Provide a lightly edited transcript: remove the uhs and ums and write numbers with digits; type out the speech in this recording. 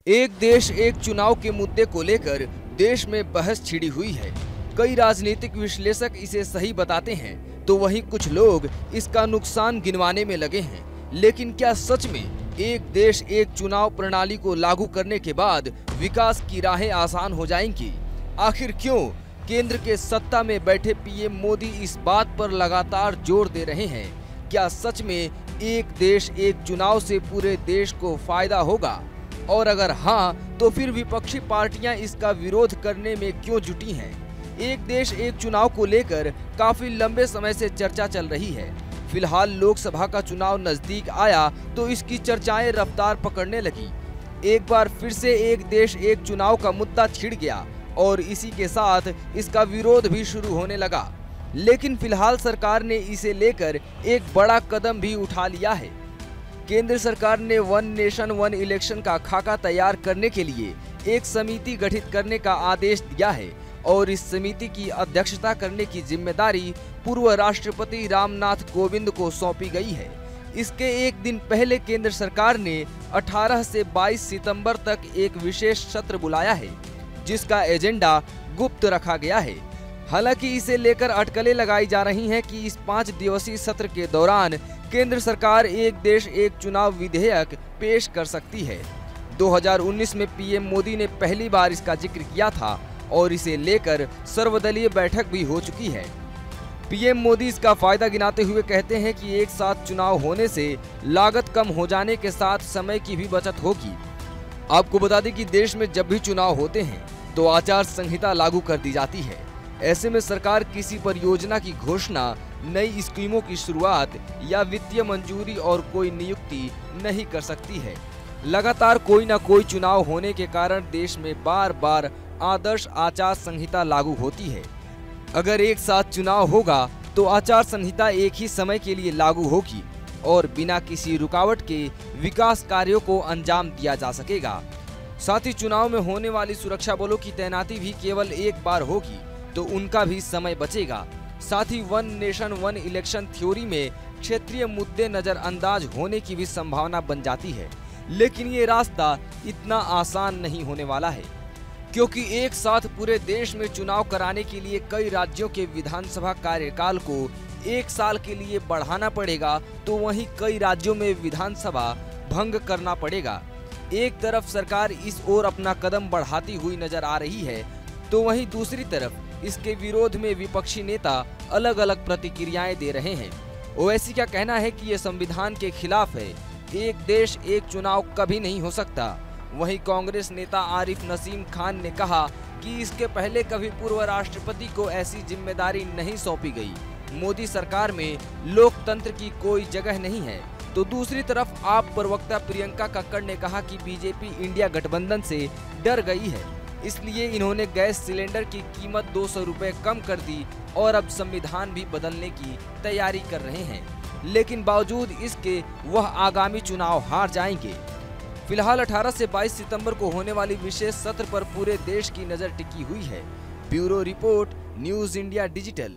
एक देश एक चुनाव के मुद्दे को लेकर देश में बहस छिड़ी हुई है। कई राजनीतिक विश्लेषक इसे सही बताते हैं तो वहीं कुछ लोग इसका नुकसान गिनवाने में लगे हैं। लेकिन क्या सच में एक देश एक चुनाव प्रणाली को लागू करने के बाद विकास की राहें आसान हो जाएंगी? आखिर क्यों केंद्र के सत्ता में बैठे पीएम मोदी इस बात पर लगातार जोर दे रहे हैं? क्या सच में एक देश एक चुनाव से पूरे देश को फायदा होगा? और अगर हाँ, तो फिर विपक्षी पार्टियां इसका विरोध करने में क्यों जुटी हैं? एक देश एक चुनाव को लेकर काफी लंबे समय से चर्चा चल रही है। फिलहाल लोकसभा का चुनाव नजदीक आया तो इसकी चर्चाएं रफ्तार पकड़ने लगी। एक बार फिर से एक देश एक चुनाव का मुद्दा छिड़ गया और इसी के साथ इसका विरोध भी शुरू होने लगा। लेकिन फिलहाल सरकार ने इसे लेकर एक बड़ा कदम भी उठा लिया है। केंद्र सरकार ने वन नेशन वन इलेक्शन का खाका तैयार करने के लिए एक समिति गठित करने का आदेश दिया है और इस समिति की अध्यक्षता करने की जिम्मेदारी पूर्व राष्ट्रपति रामनाथ कोविंद को सौंपी गई है। इसके एक दिन पहले केंद्र सरकार ने 18 से 22 सितंबर तक एक विशेष सत्र बुलाया है, जिसका एजेंडा गुप्त रखा गया है। हालांकि इसे लेकर अटकलें लगाई जा रही हैं कि इस 5 दिवसीय सत्र के दौरान केंद्र सरकार एक देश एक चुनाव विधेयक पेश कर सकती है। 2019 में पीएम मोदी ने पहली बार इसका जिक्र किया था और इसे लेकर सर्वदलीय बैठक भी हो चुकी है। पीएम मोदी इसका फायदा गिनाते हुए कहते हैं कि एक साथ चुनाव होने से लागत कम हो जाने के साथ समय की भी बचत होगी। आपको बता दें कि देश में जब भी चुनाव होते हैं तो आचार संहिता लागू कर दी जाती है। ऐसे में सरकार किसी परियोजना की घोषणा, नई स्कीमों की शुरुआत या वित्तीय मंजूरी और कोई नियुक्ति नहीं कर सकती है। लगातार कोई न कोई चुनाव होने के कारण देश में बार बार आदर्श आचार संहिता लागू होती है। अगर एक साथ चुनाव होगा तो आचार संहिता एक ही समय के लिए लागू होगी और बिना किसी रुकावट के विकास कार्यों को अंजाम दिया जा सकेगा। साथ ही चुनाव में होने वाली सुरक्षा बलों की तैनाती भी केवल एक बार होगी तो उनका भी समय बचेगा। साथ ही one nation one election theory में क्षेत्रीय मुद्दे नजरअंदाज होने की भी संभावना बन जाती है। लेकिन ये रास्ता इतना आसान नहीं होने वाला है, क्योंकि एक साथ पूरे देश में चुनाव कराने के लिए कई राज्यों के विधानसभा कार्यकाल को 1 साल के लिए बढ़ाना पड़ेगा, तो वहीं कई राज्यों में विधानसभा भंग करना पड़ेगा। एक तरफ सरकार इस ओर अपना कदम बढ़ाती हुई नजर आ रही है तो वहीं दूसरी तरफ इसके विरोध में विपक्षी नेता अलग अलग प्रतिक्रियाएं दे रहे हैं। ओवैसी का कहना है कि ये संविधान के खिलाफ है, एक देश एक चुनाव कभी नहीं हो सकता। वहीं कांग्रेस नेता आरिफ नसीम खान ने कहा कि इसके पहले कभी पूर्व राष्ट्रपति को ऐसी जिम्मेदारी नहीं सौंपी गई। मोदी सरकार में लोकतंत्र की कोई जगह नहीं है। तो दूसरी तरफ आप प्रवक्ता प्रियंका कक्कड़ ने कहा कि बीजेपी इंडिया गठबंधन से डर गई है, इसलिए इन्होंने गैस सिलेंडर की कीमत 200 रुपए कम कर दी और अब संविधान भी बदलने की तैयारी कर रहे हैं। लेकिन बावजूद इसके वह आगामी चुनाव हार जाएंगे। फिलहाल 18 से 22 सितंबर को होने वाली विशेष सत्र पर पूरे देश की नजर टिकी हुई है। Bureau report, news India digital.